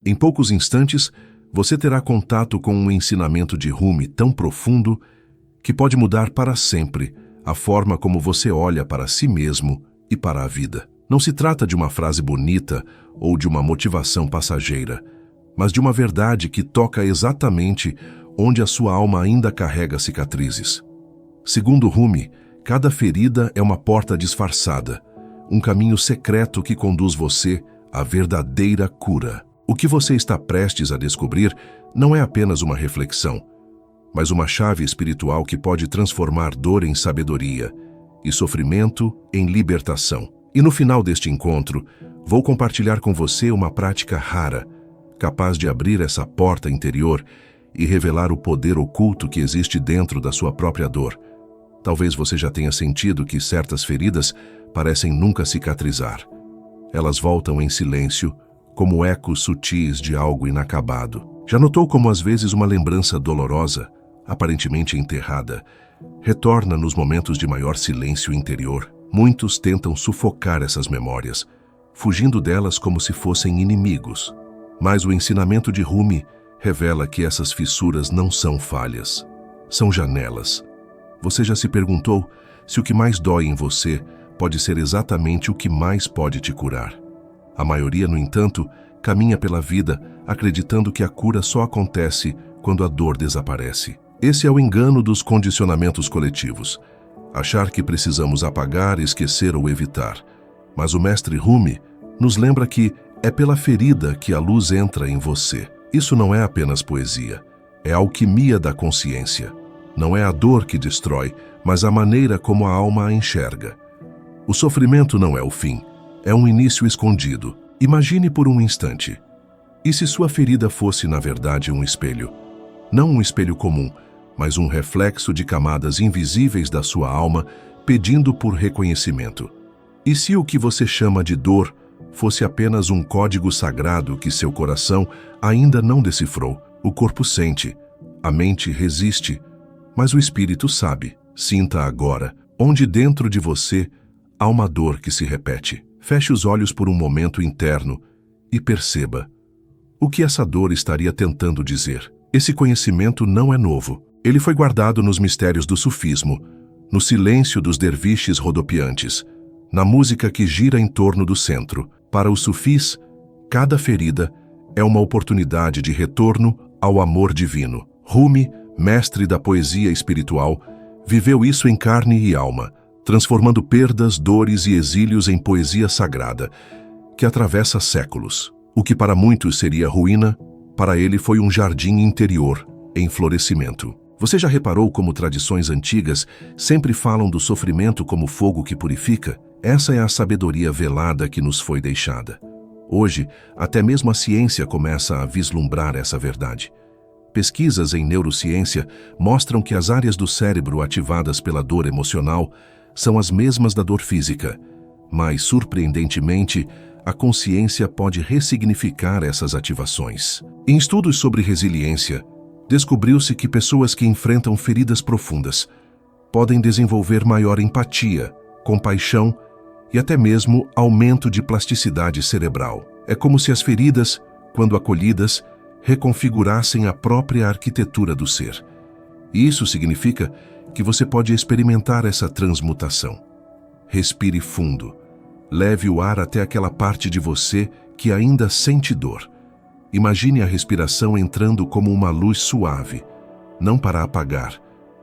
Em poucos instantes, você terá contato com um ensinamento de Rumi tão profundo que pode mudar para sempre a forma como você olha para si mesmo e para a vida. Não se trata de uma frase bonita ou de uma motivação passageira, mas de uma verdade que toca exatamente onde a sua alma ainda carrega cicatrizes. Segundo Rumi, cada ferida é uma porta disfarçada, um caminho secreto que conduz você à verdadeira cura. O que você está prestes a descobrir não é apenas uma reflexão, mas uma chave espiritual que pode transformar dor em sabedoria e sofrimento em libertação. E no final deste encontro, vou compartilhar com você uma prática rara, capaz de abrir essa porta interior e revelar o poder oculto que existe dentro da sua própria dor. Talvez você já tenha sentido que certas feridas parecem nunca cicatrizar. Elas voltam em silêncio, como ecos sutis de algo inacabado. Já notou como às vezes uma lembrança dolorosa, aparentemente enterrada, retorna nos momentos de maior silêncio interior? Muitos tentam sufocar essas memórias, fugindo delas como se fossem inimigos. Mas o ensinamento de Rumi revela que essas fissuras não são falhas, são janelas. Você já se perguntou se o que mais dói em você pode ser exatamente o que mais pode te curar? A maioria, no entanto, caminha pela vida acreditando que a cura só acontece quando a dor desaparece. Esse é o engano dos condicionamentos coletivos. Achar que precisamos apagar, esquecer ou evitar. Mas o mestre Rumi nos lembra que é pela ferida que a luz entra em você. Isso não é apenas poesia, é a alquimia da consciência. Não é a dor que destrói, mas a maneira como a alma a enxerga. O sofrimento não é o fim, é um início escondido. Imagine por um instante. E se sua ferida fosse, na verdade, um espelho? Não um espelho comum, mas um reflexo de camadas invisíveis da sua alma pedindo por reconhecimento. E se o que você chama de dor fosse apenas um código sagrado que seu coração ainda não decifrou? O corpo sente, a mente resiste, mas o espírito sabe. Sinta agora, onde dentro de você há uma dor que se repete. Feche os olhos por um momento interno e perceba o que essa dor estaria tentando dizer. Esse conhecimento não é novo. Ele foi guardado nos mistérios do sufismo, no silêncio dos derviches rodopiantes, na música que gira em torno do centro. Para os sufis, cada ferida é uma oportunidade de retorno ao amor divino. Rumi, mestre da poesia espiritual, viveu isso em carne e alma, transformando perdas, dores e exílios em poesia sagrada, que atravessa séculos. O que para muitos seria ruína, para ele foi um jardim interior em florescimento. Você já reparou como tradições antigas sempre falam do sofrimento como fogo que purifica? Essa é a sabedoria velada que nos foi deixada. Hoje, até mesmo a ciência começa a vislumbrar essa verdade. Pesquisas em neurociência mostram que as áreas do cérebro ativadas pela dor emocional são as mesmas da dor física, mas, surpreendentemente, a consciência pode ressignificar essas ativações. Em estudos sobre resiliência, descobriu-se que pessoas que enfrentam feridas profundas podem desenvolver maior empatia, compaixão e até mesmo aumento de plasticidade cerebral. É como se as feridas, quando acolhidas, reconfigurassem a própria arquitetura do ser. E isso significa que você pode experimentar essa transmutação. Respire fundo. Leve o ar até aquela parte de você que ainda sente dor. Imagine a respiração entrando como uma luz suave, não para apagar,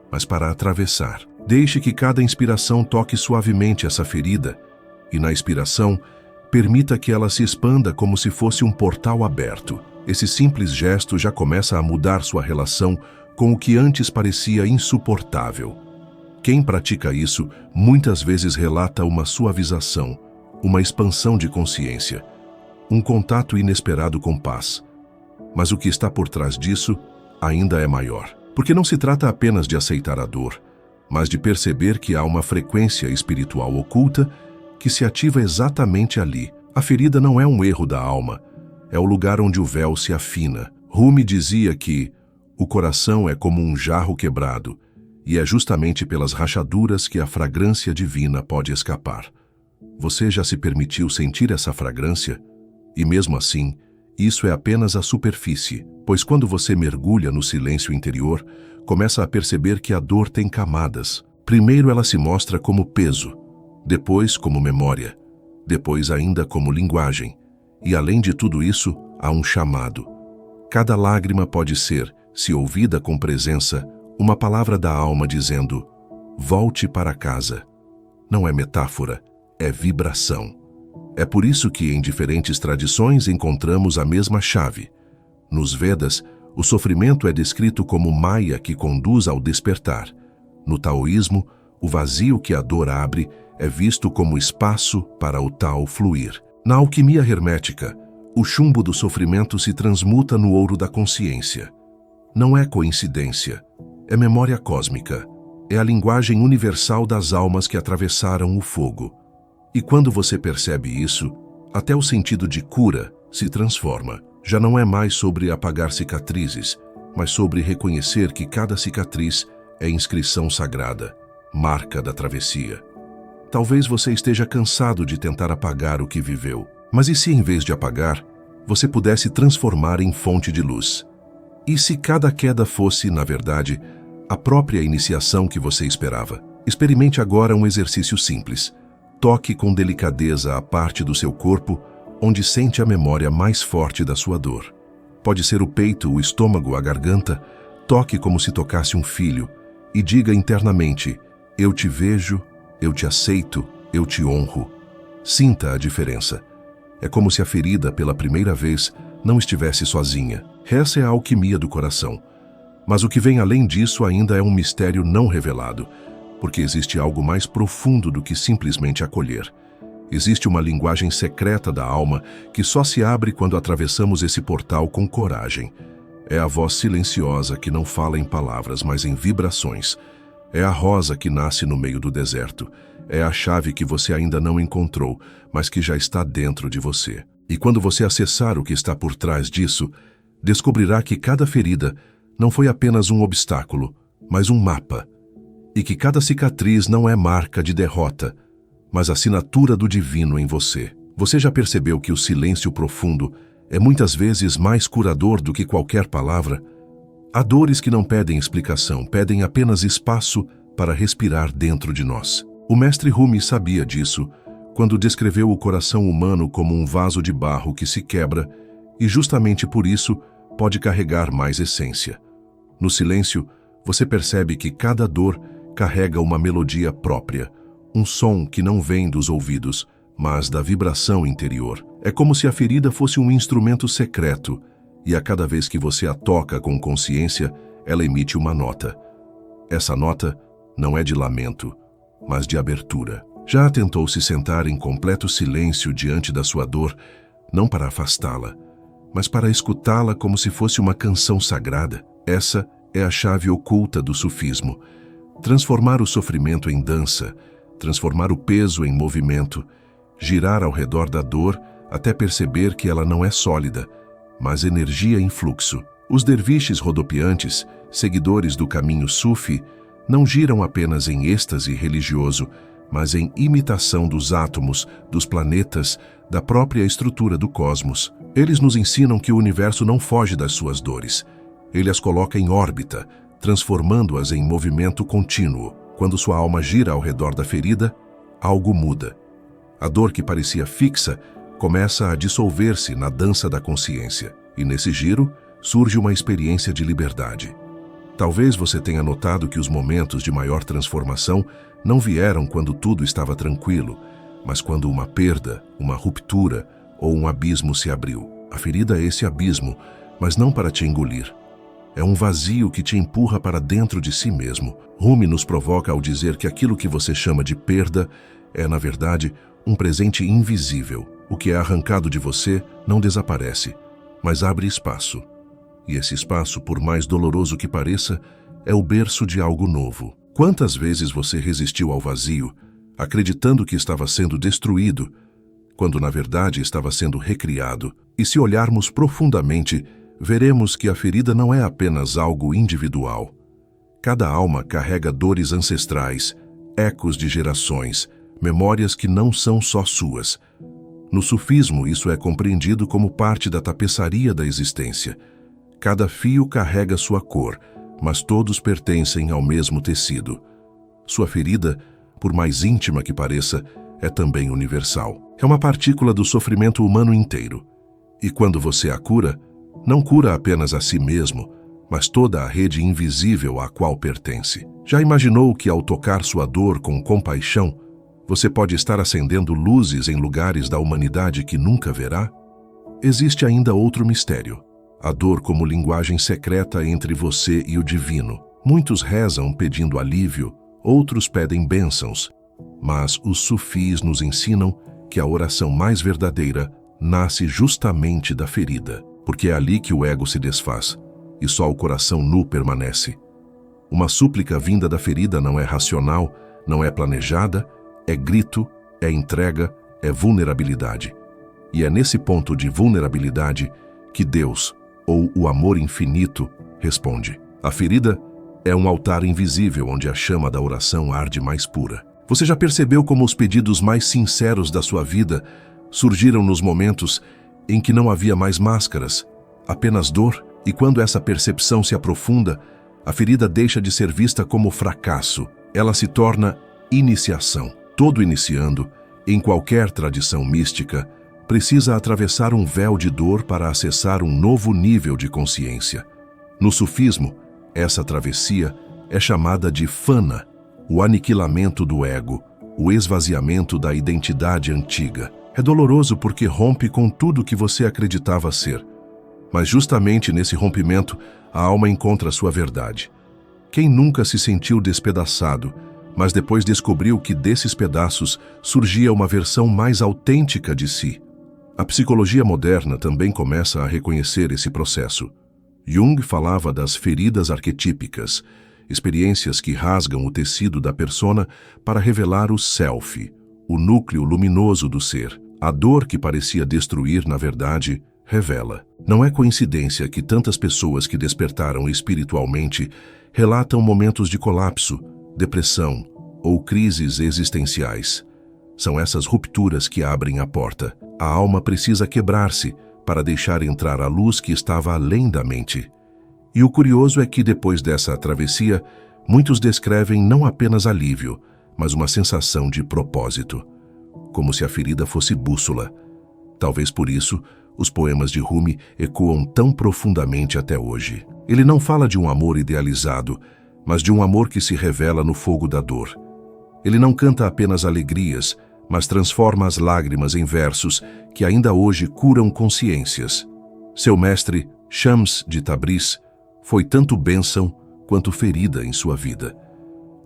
mas para atravessar. Deixe que cada inspiração toque suavemente essa ferida e, na expiração, permita que ela se expanda como se fosse um portal aberto. Esse simples gesto já começa a mudar sua relação com o que antes parecia insuportável. Quem pratica isso muitas vezes relata uma suavização, uma expansão de consciência, um contato inesperado com paz. Mas o que está por trás disso ainda é maior. Porque não se trata apenas de aceitar a dor, mas de perceber que há uma frequência espiritual oculta que se ativa exatamente ali. A ferida não é um erro da alma, é o lugar onde o véu se afina. Rumi dizia que o coração é como um jarro quebrado, e é justamente pelas rachaduras que a fragrância divina pode escapar. Você já se permitiu sentir essa fragrância? E mesmo assim, Isso é apenas a superfície, pois quando você mergulha no silêncio interior, começa a perceber que a dor tem camadas. Primeiro ela se mostra como peso, depois como memória, depois ainda como linguagem. E além de tudo isso, há um chamado. Cada lágrima pode ser, se ouvida com presença, uma palavra da alma dizendo: volte para casa. Não é metáfora, é vibração. É por isso que em diferentes tradições encontramos a mesma chave. Nos Vedas, o sofrimento é descrito como Maya que conduz ao despertar. No taoísmo, o vazio que a dor abre é visto como espaço para o Tao fluir. Na alquimia hermética, o chumbo do sofrimento se transmuta no ouro da consciência. Não é coincidência, é memória cósmica. É a linguagem universal das almas que atravessaram o fogo. E quando você percebe isso, até o sentido de cura se transforma. Já não é mais sobre apagar cicatrizes, mas sobre reconhecer que cada cicatriz é inscrição sagrada, marca da travessia. Talvez você esteja cansado de tentar apagar o que viveu, mas e se em vez de apagar, você pudesse transformar em fonte de luz? E se cada queda fosse, na verdade, a própria iniciação que você esperava? Experimente agora um exercício simples. Toque com delicadeza a parte do seu corpo onde sente a memória mais forte da sua dor. Pode ser o peito, o estômago, a garganta. Toque como se tocasse um filho e diga internamente: eu te vejo, eu te aceito, eu te honro. Sinta a diferença. É como se a ferida, pela primeira vez, não estivesse sozinha. Essa é a alquimia do coração. Mas o que vem além disso ainda é um mistério não revelado, porque existe algo mais profundo do que simplesmente acolher. Existe uma linguagem secreta da alma que só se abre quando atravessamos esse portal com coragem. É a voz silenciosa que não fala em palavras, mas em vibrações. É a rosa que nasce no meio do deserto. É a chave que você ainda não encontrou, mas que já está dentro de você. E quando você acessar o que está por trás disso, descobrirá que cada ferida não foi apenas um obstáculo, mas um mapa. E que cada cicatriz não é marca de derrota, mas assinatura do divino em você. Você já percebeu que o silêncio profundo é muitas vezes mais curador do que qualquer palavra? Há dores que não pedem explicação, pedem apenas espaço para respirar dentro de nós. O mestre Rumi sabia disso quando descreveu o coração humano como um vaso de barro que se quebra e justamente por isso pode carregar mais essência. No silêncio, você percebe que cada dor carrega uma melodia própria, um som que não vem dos ouvidos, mas da vibração interior. É como se a ferida fosse um instrumento secreto, e a cada vez que você a toca com consciência, ela emite uma nota. Essa nota não é de lamento, mas de abertura. Já tentou se sentar em completo silêncio diante da sua dor, não para afastá-la, mas para escutá-la como se fosse uma canção sagrada? Essa é a chave oculta do sufismo. Transformar o sofrimento em dança, transformar o peso em movimento, girar ao redor da dor até perceber que ela não é sólida, mas energia em fluxo. Os derviches rodopiantes, seguidores do caminho sufi, não giram apenas em êxtase religioso, mas em imitação dos átomos, dos planetas, da própria estrutura do cosmos. Eles nos ensinam que o universo não foge das suas dores. Ele as coloca em órbita, transformando-as em movimento contínuo. Quando sua alma gira ao redor da ferida, algo muda. A dor que parecia fixa começa a dissolver-se na dança da consciência, e nesse giro surge uma experiência de liberdade. Talvez você tenha notado que os momentos de maior transformação não vieram quando tudo estava tranquilo, mas quando uma perda, uma ruptura ou um abismo se abriu. A ferida é esse abismo, mas não para te engolir. É um vazio que te empurra para dentro de si mesmo. Rumi nos provoca ao dizer que aquilo que você chama de perda é, na verdade, um presente invisível. O que é arrancado de você não desaparece, mas abre espaço. E esse espaço, por mais doloroso que pareça, é o berço de algo novo. Quantas vezes você resistiu ao vazio, acreditando que estava sendo destruído, quando na verdade estava sendo recriado? E se olharmos profundamente, veremos que a ferida não é apenas algo individual. Cada alma carrega dores ancestrais, ecos de gerações, memórias que não são só suas. No sufismo, isso é compreendido como parte da tapeçaria da existência. Cada fio carrega sua cor, mas todos pertencem ao mesmo tecido. Sua ferida, por mais íntima que pareça, é também universal. É uma partícula do sofrimento humano inteiro. E quando você a cura, não cura apenas a si mesmo, mas toda a rede invisível à qual pertence. Já imaginou que ao tocar sua dor com compaixão, você pode estar acendendo luzes em lugares da humanidade que nunca verá? Existe ainda outro mistério: a dor como linguagem secreta entre você e o divino. Muitos rezam pedindo alívio, outros pedem bênçãos, mas os sufis nos ensinam que a oração mais verdadeira nasce justamente da ferida, porque é ali que o ego se desfaz e só o coração nu permanece. Uma súplica vinda da ferida não é racional, não é planejada, é grito, é entrega, é vulnerabilidade. E é nesse ponto de vulnerabilidade que Deus, ou o amor infinito, responde. A ferida é um altar invisível onde a chama da oração arde mais pura. Você já percebeu como os pedidos mais sinceros da sua vida surgiram nos momentos em que não havia mais máscaras, apenas dor? E quando essa percepção se aprofunda, a ferida deixa de ser vista como fracasso. Ela se torna iniciação. Todo iniciando, em qualquer tradição mística, precisa atravessar um véu de dor para acessar um novo nível de consciência. No sufismo, essa travessia é chamada de fana, o aniquilamento do ego, o esvaziamento da identidade antiga. É doloroso porque rompe com tudo que você acreditava ser. Mas justamente nesse rompimento, a alma encontra sua verdade. Quem nunca se sentiu despedaçado, mas depois descobriu que desses pedaços surgia uma versão mais autêntica de si? A psicologia moderna também começa a reconhecer esse processo. Jung falava das feridas arquetípicas, experiências que rasgam o tecido da persona para revelar o self, o núcleo luminoso do ser. A dor que parecia destruir, na verdade, revela. Não é coincidência que tantas pessoas que despertaram espiritualmente relatam momentos de colapso, depressão ou crises existenciais. São essas rupturas que abrem a porta. A alma precisa quebrar-se para deixar entrar a luz que estava além da mente. E o curioso é que depois dessa travessia, muitos descrevem não apenas alívio, mas uma sensação de propósito, como se a ferida fosse bússola. Talvez por isso, os poemas de Rumi ecoam tão profundamente até hoje. Ele não fala de um amor idealizado, mas de um amor que se revela no fogo da dor. Ele não canta apenas alegrias, mas transforma as lágrimas em versos que ainda hoje curam consciências. Seu mestre, Shams de Tabriz, foi tanto bênção quanto ferida em sua vida.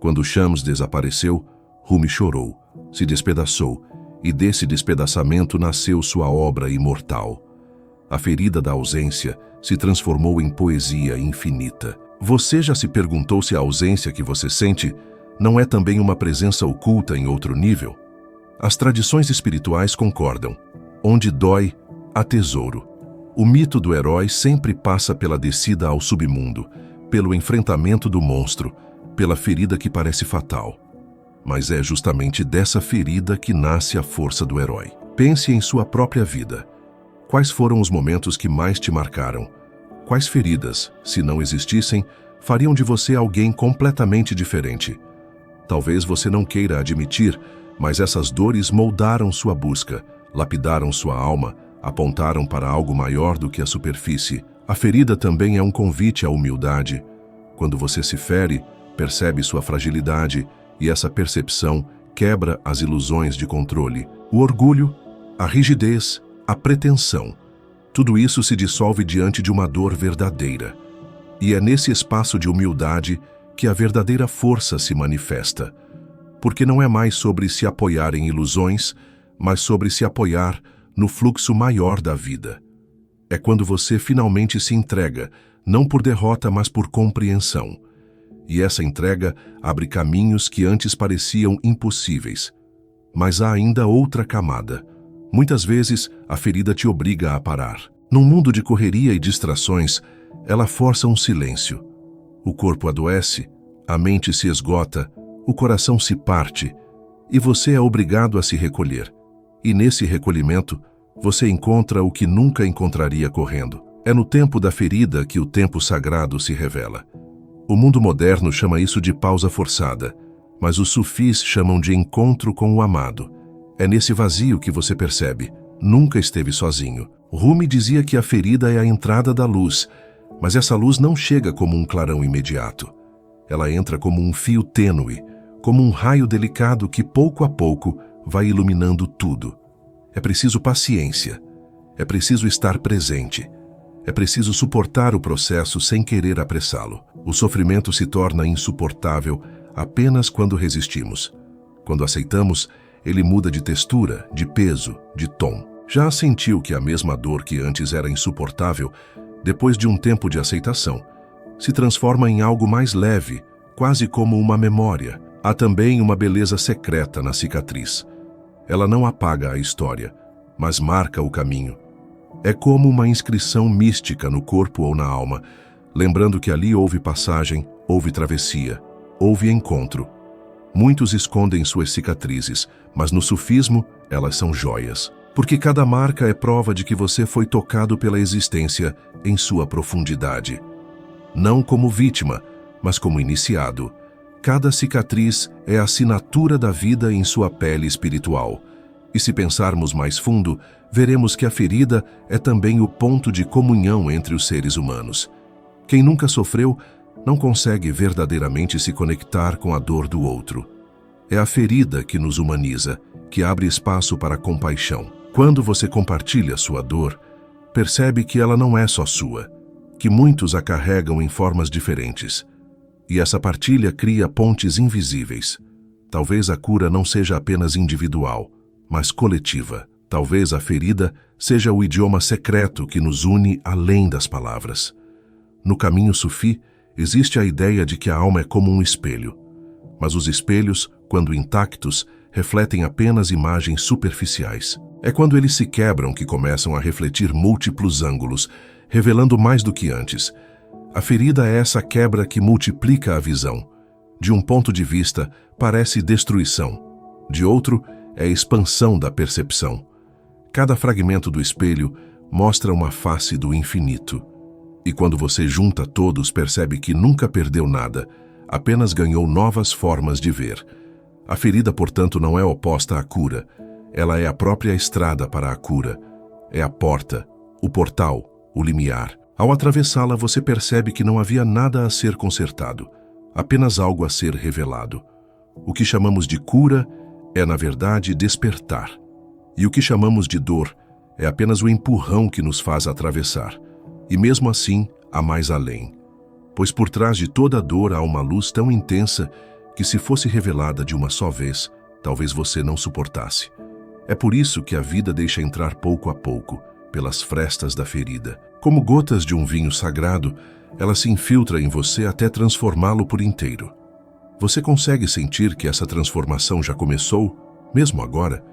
Quando Shams desapareceu, Rumi chorou, se despedaçou, e desse despedaçamento nasceu sua obra imortal. A ferida da ausência se transformou em poesia infinita. Você já se perguntou se a ausência que você sente não é também uma presença oculta em outro nível? As tradições espirituais concordam. Onde dói, há tesouro. O mito do herói sempre passa pela descida ao submundo, pelo enfrentamento do monstro, pela ferida que parece fatal. Mas é justamente dessa ferida que nasce a força do herói. Pense em sua própria vida. Quais foram os momentos que mais te marcaram? Quais feridas, se não existissem, fariam de você alguém completamente diferente? Talvez você não queira admitir, mas essas dores moldaram sua busca, lapidaram sua alma, apontaram para algo maior do que a superfície. A ferida também é um convite à humildade. Quando você se fere, percebe sua fragilidade, e essa percepção quebra as ilusões de controle. O orgulho, a rigidez, a pretensão, tudo isso se dissolve diante de uma dor verdadeira. E é nesse espaço de humildade que a verdadeira força se manifesta. Porque não é mais sobre se apoiar em ilusões, mas sobre se apoiar no fluxo maior da vida. É quando você finalmente se entrega, não por derrota, mas por compreensão. E essa entrega abre caminhos que antes pareciam impossíveis. Mas há ainda outra camada. Muitas vezes, a ferida te obriga a parar. Num mundo de correria e distrações, ela força um silêncio. O corpo adoece, a mente se esgota, o coração se parte, e você é obrigado a se recolher. E nesse recolhimento, você encontra o que nunca encontraria correndo. É no tempo da ferida que o tempo sagrado se revela. O mundo moderno chama isso de pausa forçada, mas os sufis chamam de encontro com o amado. É nesse vazio que você percebe, nunca esteve sozinho. Rumi dizia que a ferida é a entrada da luz, mas essa luz não chega como um clarão imediato. Ela entra como um fio tênue, como um raio delicado que pouco a pouco vai iluminando tudo. É preciso paciência, é preciso estar presente, é preciso suportar o processo sem querer apressá-lo. O sofrimento se torna insuportável apenas quando resistimos. Quando aceitamos, ele muda de textura, de peso, de tom. Já sentiu que a mesma dor que antes era insuportável, depois de um tempo de aceitação, se transforma em algo mais leve, quase como uma memória. Há também uma beleza secreta na cicatriz. Ela não apaga a história, mas marca o caminho. É como uma inscrição mística no corpo ou na alma, lembrando que ali houve passagem, houve travessia, houve encontro. Muitos escondem suas cicatrizes, mas no sufismo elas são joias. Porque cada marca é prova de que você foi tocado pela existência em sua profundidade. Não como vítima, mas como iniciado. Cada cicatriz é a assinatura da vida em sua pele espiritual. E se pensarmos mais fundo, veremos que a ferida é também o ponto de comunhão entre os seres humanos. Quem nunca sofreu não consegue verdadeiramente se conectar com a dor do outro. É a ferida que nos humaniza, que abre espaço para a compaixão. Quando você compartilha sua dor, percebe que ela não é só sua, que muitos a carregam em formas diferentes. E essa partilha cria pontes invisíveis. Talvez a cura não seja apenas individual, mas coletiva. Talvez a ferida seja o idioma secreto que nos une além das palavras. No caminho sufi, existe a ideia de que a alma é como um espelho. Mas os espelhos, quando intactos, refletem apenas imagens superficiais. É quando eles se quebram que começam a refletir múltiplos ângulos, revelando mais do que antes. A ferida é essa quebra que multiplica a visão. De um ponto de vista, parece destruição. De outro, é expansão da percepção. Cada fragmento do espelho mostra uma face do infinito. E quando você junta todos, percebe que nunca perdeu nada, apenas ganhou novas formas de ver. A ferida, portanto, não é oposta à cura. Ela é a própria estrada para a cura. É a porta, o portal, o limiar. Ao atravessá-la, você percebe que não havia nada a ser consertado, apenas algo a ser revelado. O que chamamos de cura é, na verdade, despertar. E o que chamamos de dor é apenas o empurrão que nos faz atravessar. E mesmo assim, há mais além. Pois por trás de toda dor há uma luz tão intensa que, se fosse revelada de uma só vez, talvez você não suportasse. É por isso que a vida deixa entrar pouco a pouco, pelas frestas da ferida. Como gotas de um vinho sagrado, ela se infiltra em você até transformá-lo por inteiro. Você consegue sentir que essa transformação já começou, mesmo agora?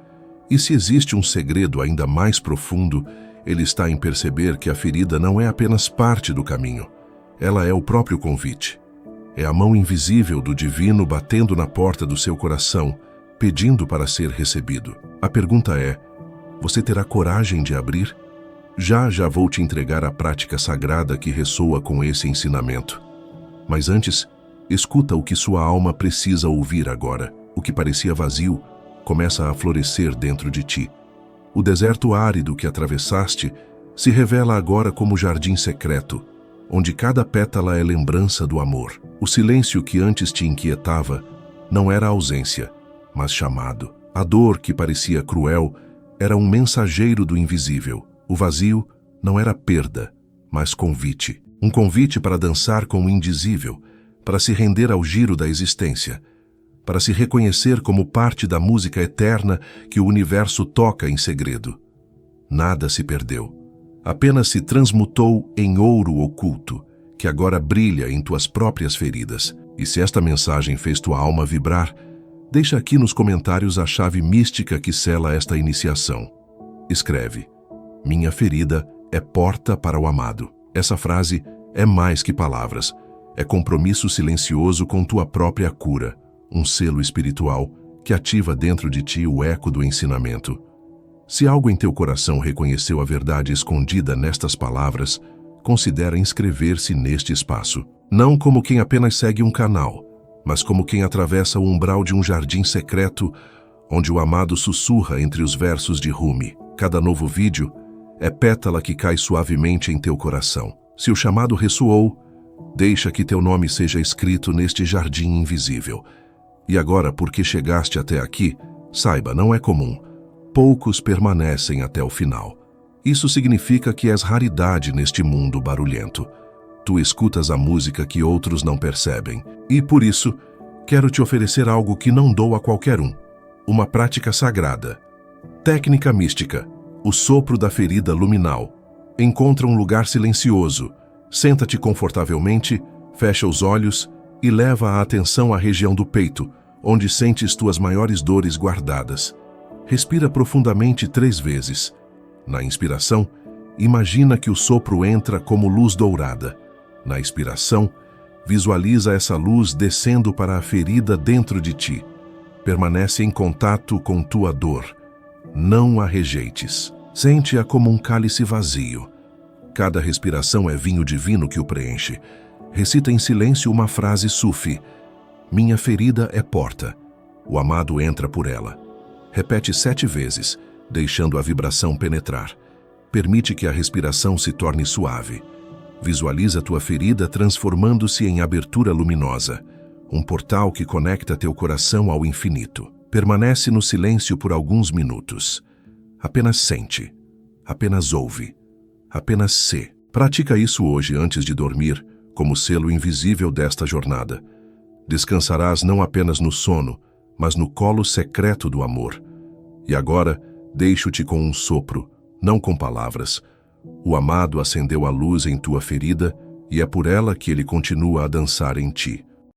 E se existe um segredo ainda mais profundo, ele está em perceber que a ferida não é apenas parte do caminho. Ela é o próprio convite. É a mão invisível do divino batendo na porta do seu coração, pedindo para ser recebido. A pergunta é: você terá coragem de abrir? Já vou te entregar a prática sagrada que ressoa com esse ensinamento. Mas antes, escuta o que sua alma precisa ouvir agora. O que parecia vazio começa a florescer dentro de ti. O deserto árido que atravessaste se revela agora como jardim secreto, onde cada pétala é lembrança do amor. O silêncio que antes te inquietava não era ausência, mas chamado. A dor que parecia cruel era um mensageiro do invisível. O vazio não era perda, mas convite. Um convite para dançar com o indizível, para se render ao giro da existência, para se reconhecer como parte da música eterna que o universo toca em segredo. Nada se perdeu. Apenas se transmutou em ouro oculto, que agora brilha em tuas próprias feridas. E se esta mensagem fez tua alma vibrar, deixa aqui nos comentários a chave mística que sela esta iniciação. Escreve: minha ferida é porta para o amado. Essa frase é mais que palavras. É compromisso silencioso com tua própria cura, um selo espiritual que ativa dentro de ti o eco do ensinamento. Se algo em teu coração reconheceu a verdade escondida nestas palavras, considera inscrever-se neste espaço. Não como quem apenas segue um canal, mas como quem atravessa o umbral de um jardim secreto, onde o amado sussurra entre os versos de Rumi. Cada novo vídeo é pétala que cai suavemente em teu coração. Se o chamado ressoou, deixa que teu nome seja escrito neste jardim invisível. E agora, porque chegaste até aqui, saiba, não é comum. Poucos permanecem até o final. Isso significa que és raridade neste mundo barulhento. Tu escutas a música que outros não percebem. E por isso, quero te oferecer algo que não dou a qualquer um. Uma prática sagrada. Técnica mística. O sopro da ferida luminal. Encontra um lugar silencioso. Senta-te confortavelmente, fecha os olhos e leva a atenção à região do peito, onde sentes tuas maiores dores guardadas. Respira profundamente 3 vezes. Na inspiração, imagina que o sopro entra como luz dourada. Na expiração, visualiza essa luz descendo para a ferida dentro de ti. Permanece em contato com tua dor. Não a rejeites. Sente-a como um cálice vazio. Cada respiração é vinho divino que o preenche. Recita em silêncio uma frase sufi. Minha ferida é porta. O amado entra por ela. Repete 7 vezes, deixando a vibração penetrar. Permite que a respiração se torne suave. Visualiza tua ferida transformando-se em abertura luminosa, um portal que conecta teu coração ao infinito. Permanece no silêncio por alguns minutos. Apenas sente, apenas ouve, apenas sê. Pratica isso hoje antes de dormir, como selo invisível desta jornada. Descansarás não apenas no sono, mas no colo secreto do amor. E agora, deixo-te com um sopro, não com palavras. O amado acendeu a luz em tua ferida e é por ela que ele continua a dançar em ti.